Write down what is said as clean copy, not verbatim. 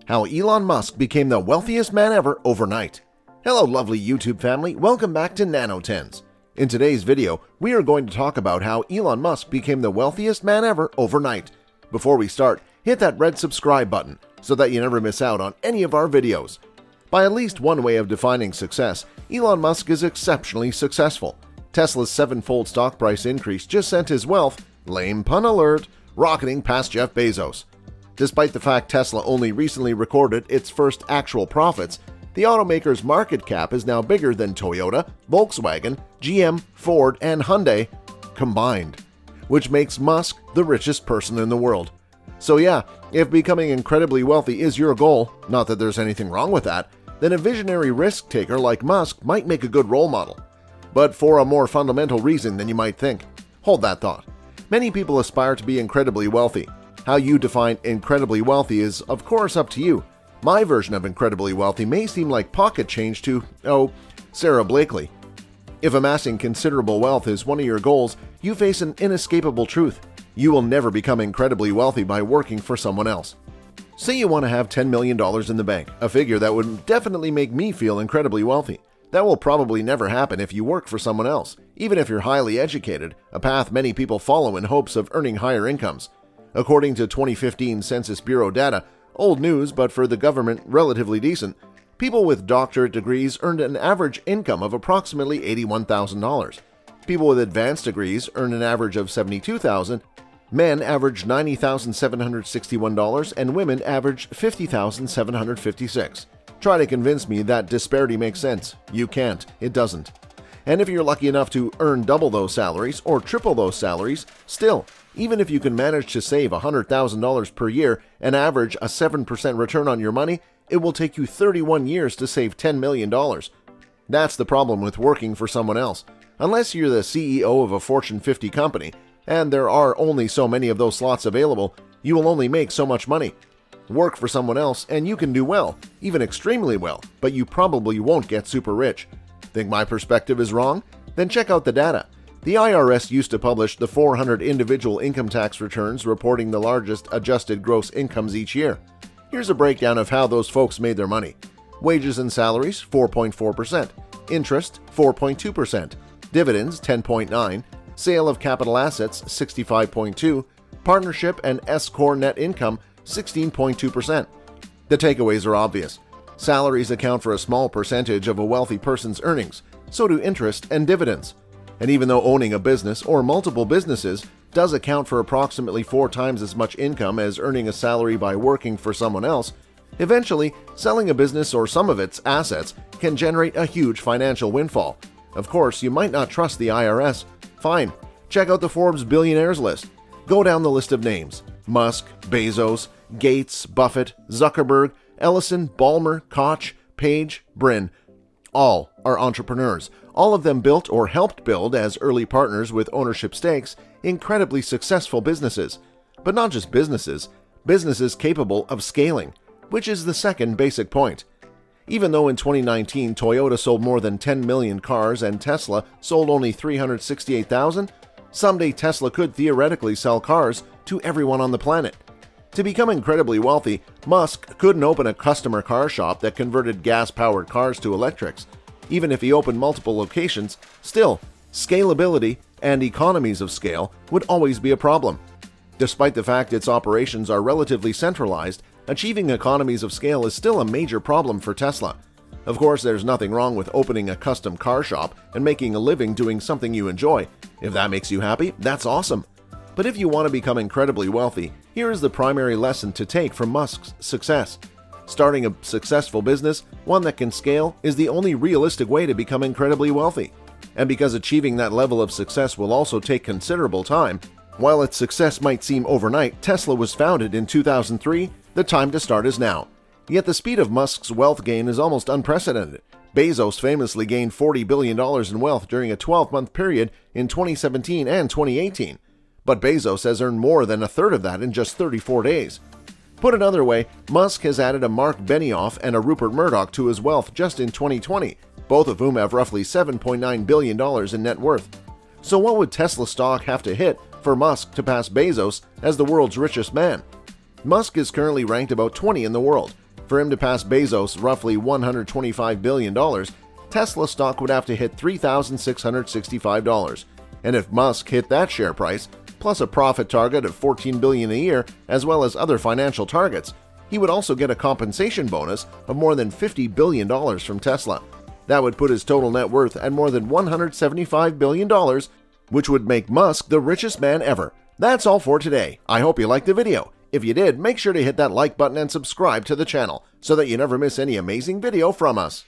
How Elon Musk became the wealthiest man ever overnight. Hello lovely YouTube family, welcome back to Nano Tens. In today's video, we are going to talk about how Elon Musk became the wealthiest man ever overnight. Before we start, hit that red subscribe button so that you never miss out on any of our videos. By at least one way of defining success, Elon Musk is exceptionally successful. Tesla's seven-fold stock price increase just sent his wealth, lame pun alert, rocketing past Jeff Bezos. Despite the fact Tesla only recently recorded its first actual profits, the automaker's market cap is now bigger than Toyota, Volkswagen, GM, Ford, and Hyundai combined, which makes Musk the richest person in the world. So yeah, if becoming incredibly wealthy is your goal, not that there's anything wrong with that, then a visionary risk-taker like Musk might make a good role model. But for a more fundamental reason than you might think. Hold that thought. Many people aspire to be incredibly wealthy. How you define incredibly wealthy is, of course, up to you. My version of incredibly wealthy may seem like pocket change to, Sarah Blakely. If amassing considerable wealth is one of your goals, you face an inescapable truth. You will never become incredibly wealthy by working for someone else. Say you want to have $10 million in the bank, a figure that would definitely make me feel incredibly wealthy. That will probably never happen if you work for someone else, even if you're highly educated, a path many people follow in hopes of earning higher incomes. According to 2015 Census Bureau data, old news but for the government relatively decent, people with doctorate degrees earned an average income of approximately $81,000. People with advanced degrees earned an average of $72,000, men averaged $90,761, and women averaged $50,756. Try to convince me that disparity makes sense. You can't. It doesn't. And if you're lucky enough to earn double those salaries or triple those salaries, still, even if you can manage to save $100,000 per year and average a 7% return on your money, it will take you 31 years to save $10 million. That's the problem with working for someone else. Unless you're the CEO of a Fortune 50 company, and there are only so many of those slots available, you will only make so much money. Work for someone else and you can do well, even extremely well, but you probably won't get super rich. Think my perspective is wrong? Then check out the data. The IRS used to publish the 400 individual income tax returns reporting the largest adjusted gross incomes each year. Here's a breakdown of how those folks made their money. Wages and salaries, 4.4%. Interest, 4.2%. Dividends, 10.9%. Sale of capital assets, 65.2%. Partnership and S-Corp net income, 16.2%. The takeaways are obvious. Salaries account for a small percentage of a wealthy person's earnings, so do interest and dividends. And even though owning a business or multiple businesses does account for approximately 4 times as much income as earning a salary by working for someone else, eventually selling a business or some of its assets can generate a huge financial windfall. Of course, you might not trust the IRS. Fine, check out the Forbes billionaires list. Go down the list of names. Musk, Bezos, Gates, Buffett, Zuckerberg, Ellison, Ballmer, Koch, Page, Brin. All are entrepreneurs. All of them built or helped build as early partners with ownership stakes incredibly successful businesses. But not just businesses, businesses capable of scaling, which is the second basic point. Even though in 2019 Toyota sold more than 10 million cars and Tesla sold only 368,000, someday Tesla could theoretically sell cars to everyone on the planet. To become incredibly wealthy, Musk couldn't open a customer car shop that converted gas-powered cars to electrics. Even if he opened multiple locations, still, scalability and economies of scale would always be a problem. Despite the fact its operations are relatively centralized, achieving economies of scale is still a major problem for Tesla. Of course, there's nothing wrong with opening a custom car shop and making a living doing something you enjoy. If that makes you happy, that's awesome. But if you want to become incredibly wealthy, here is the primary lesson to take from Musk's success. Starting a successful business, one that can scale, is the only realistic way to become incredibly wealthy. And because achieving that level of success will also take considerable time, while its success might seem overnight, Tesla was founded in 2003, the time to start is now. Yet the speed of Musk's wealth gain is almost unprecedented. Bezos famously gained $40 billion in wealth during a 12-month period in 2017 and 2018. But Bezos has earned more than a third of that in just 34 days. Put another way, Musk has added a Mark Benioff and a Rupert Murdoch to his wealth just in 2020, both of whom have roughly $7.9 billion in net worth. So what would Tesla stock have to hit for Musk to pass Bezos as the world's richest man? Musk is currently ranked about 20 in the world. For him to pass Bezos' roughly $125 billion, Tesla stock would have to hit $3,665. And if Musk hit that share price, plus a profit target of $14 billion a year, as well as other financial targets, he would also get a compensation bonus of more than $50 billion from Tesla. That would put his total net worth at more than $175 billion, which would make Musk the richest man ever. That's all for today. I hope you liked the video. If you did, make sure to hit that like button and subscribe to the channel so that you never miss any amazing video from us.